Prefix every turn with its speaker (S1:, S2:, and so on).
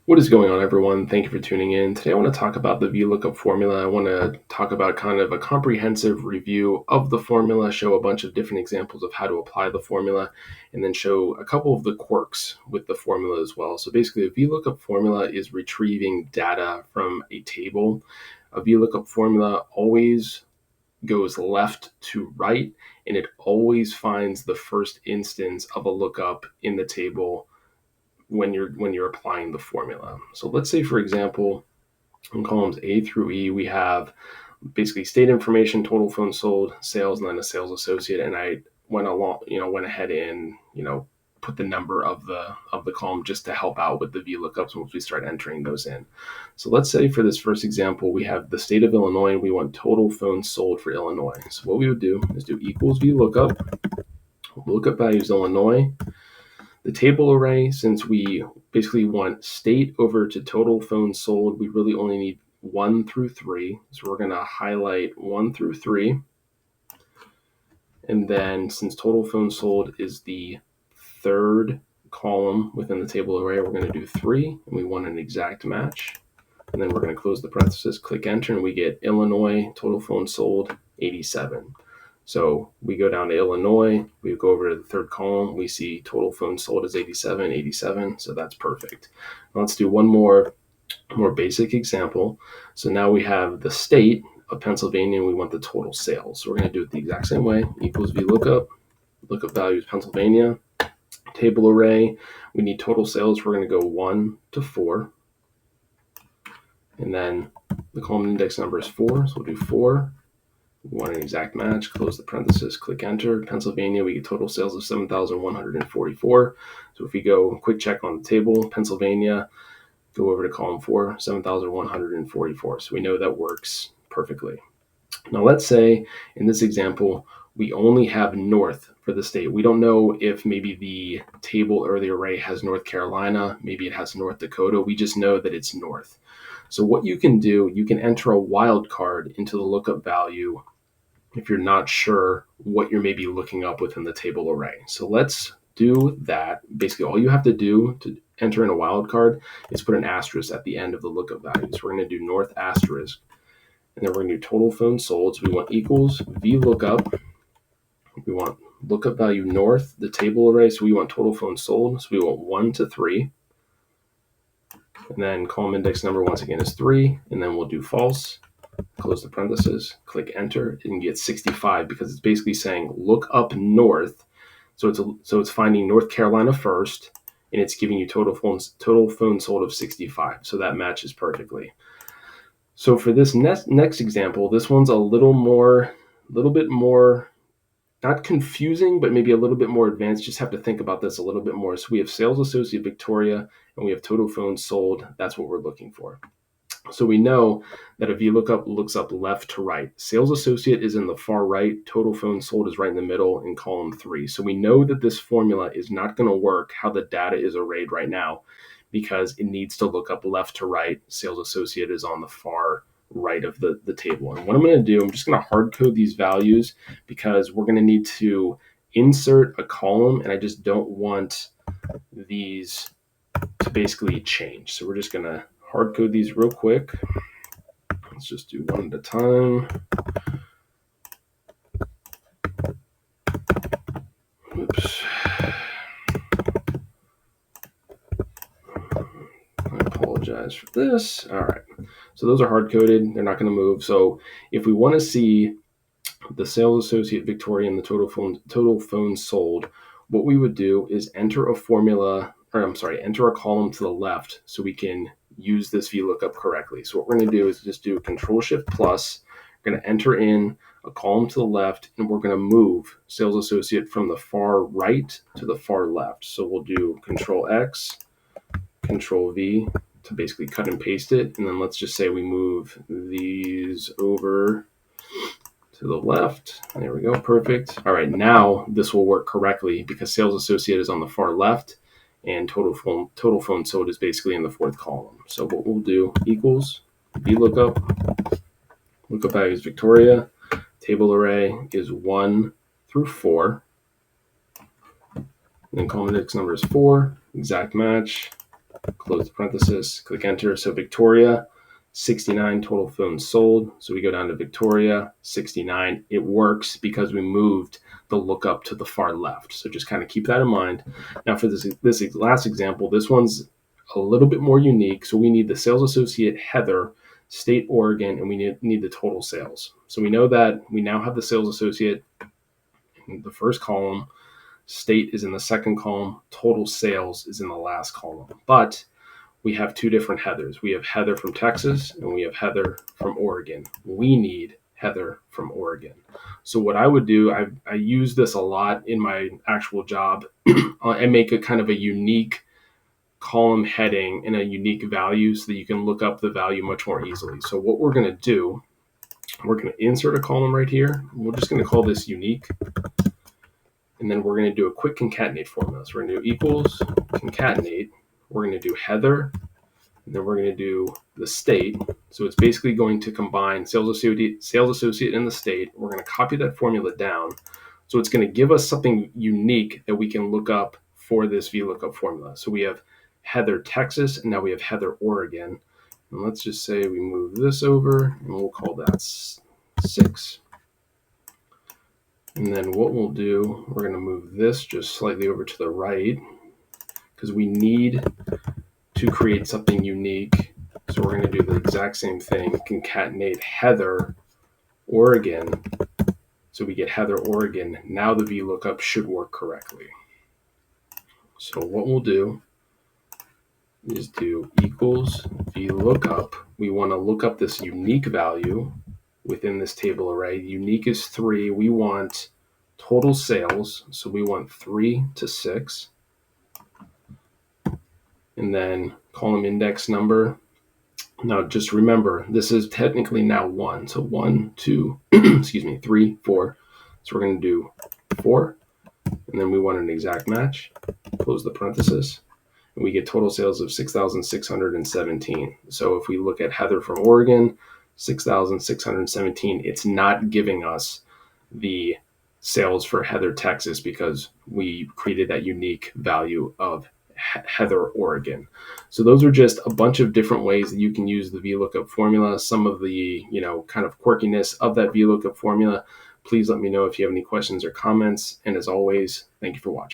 S1: What is going on, everyone? Thank you for tuning in. Today I want to talk about the VLOOKUP formula. I want to talk about kind of a comprehensive review of the formula, show a bunch of different examples of how to apply the formula, and then show a couple of the quirks with the formula as well. So basically, a VLOOKUP formula is retrieving data from a table. A VLOOKUP formula always goes left to right, and it always finds the first instance of a lookup in the table when you're applying the formula. So let's say, for example, in columns A through E, we have basically state information, total phone sold, sales, and then a sales associate. And I went ahead and put the number of the column just to help out with the VLOOKUPs once we start entering those in. So let's say for this first example, we have the state of Illinois, and we want total phones sold for Illinois. So what we would do is do equals VLOOKUP, lookup values Illinois. The table array, since we basically want state over to total phones sold, we really only need 1 through 3. So we're going to highlight 1 through 3. And then since total phones sold is the third column within the table array, we're going to do 3, and we want an exact match. And then we're going to close the parenthesis, click enter, and we get Illinois total phones sold 87. So we go down to Illinois, we go over to the third column, we see total phones sold is 87, 87, so that's perfect. Now let's do one more basic example. So now we have the state of Pennsylvania, and we want the total sales. So we're going to do it the exact same way, equals VLOOKUP, lookup values Pennsylvania, table array, we need total sales, we're going to go 1 to 4. And then the column index number is 4, so we'll do 4. We want an exact match, close the parenthesis, click enter. Pennsylvania, we get total sales of 7,144. So if we go quick check on the table, Pennsylvania, go over to column 4, 7,144. So we know that works perfectly. Now let's say in this example, we only have North for the state. We don't know if maybe the table or the array has North Carolina, maybe it has North Dakota. We just know that it's North. So what you can do, you can enter a wildcard into the lookup value if you're not sure what you're maybe looking up within the table array. So let's do that. Basically, all you have to do to enter in a wildcard is put an asterisk at the end of the lookup value. So we're going to do North asterisk, and then we're going to do total phones sold. So we want equals VLOOKUP. We want lookup value North, the table array. So we want total phones sold. So we want 1 to 3. And then column index number once again is 3, and then we'll do false, close the parenthesis, click enter, and you get 65 because it's basically saying look up North. So it's finding North Carolina first, and it's giving you total phones sold of 65. So that matches perfectly. So for this next example, this one's a little bit more not confusing, but maybe a little bit more advanced. Just have to think about this a little bit more. So we have sales associate Victoria, and we have total phones sold. That's what we're looking for. So we know that a VLOOKUP looks up left to right. Sales associate is in the far right. Total phones sold is right in the middle in column 3. So we know that this formula is not going to work how the data is arrayed right now because it needs to look up left to right. Sales associate is on the far right of the table. And what I'm going to do, I'm just going to hard code these values because we're going to need to insert a column, and I just don't want these to basically change. So we're just going to hard code these real quick. Let's just do one at a time. Oops. I apologize for this. All right. So those are hard coded. They're not going to move. So if we want to see the sales associate Victoria and the total phones sold, what we would do is enter a column to the left so we can use this VLOOKUP correctly. So what we're going to do is just do Control-Shift+. We're going to enter in a column to the left, and we're going to move sales associate from the far right to the far left. So we'll do Control-X, Control-V to basically cut and paste it. And then let's just say we move these over to the left. There we go. Perfect. All right. Now this will work correctly because sales associate is on the far left and total phone sold is basically in the fourth column. So what we'll do equals VLOOKUP, lookup values Victoria, table array is 1 through 4. And then column index number is 4, exact match, close the parenthesis, click enter. So Victoria, 69 total phones sold. So we go down to Victoria, 69. It works because we moved the lookup to the far left. So just kind of keep that in mind. Now for this last example, this one's a little bit more unique. So we need the sales associate Heather, state Oregon, and we need the total sales. So we know that we now have the sales associate in the first column, state is in the second column, total sales is in the last column. But we have two different Heathers. We have Heather from Texas and we have Heather from Oregon. We need Heather from Oregon. So what I would do, I use this a lot in my actual job. I make a kind of a unique column heading and a unique value so that you can look up the value much more easily. So what we're going to do, we're going to insert a column right here. We're just going to call this unique. And then we're going to do a quick concatenate formula. So we're going to do equals concatenate. We're going to do Heather, and then we're going to do the state. So it's basically going to combine sales associate and the state. We're going to copy that formula down. So it's going to give us something unique that we can look up for this VLOOKUP formula. So we have Heather, Texas, and now we have Heather, Oregon. And let's just say we move this over, and we'll call that 6. And then what we'll do, we're going to move this just slightly over to the right because we need to create something unique. So we're going to do the exact same thing, concatenate Heather, Oregon. So we get Heather, Oregon. Now the VLOOKUP should work correctly. So what we'll do is do equals VLOOKUP. We want to look up this unique value within this table array. Unique is 3. We want total sales. So we want 3 to 6. And then column index number. Now just remember, this is technically now 1. So 1, 2, 3, 4. So we're going to do 4. And then we want an exact match. Close the parenthesis. And we get total sales of 6,617. So if we look at Heather from Oregon, 6,617, it's not giving us the sales for Heather, Texas, because we created that unique value of Heather, Oregon. So those are just a bunch of different ways that you can use the VLOOKUP formula. Some of the, kind of quirkiness of that VLOOKUP formula. Please let me know if you have any questions or comments. And as always, thank you for watching.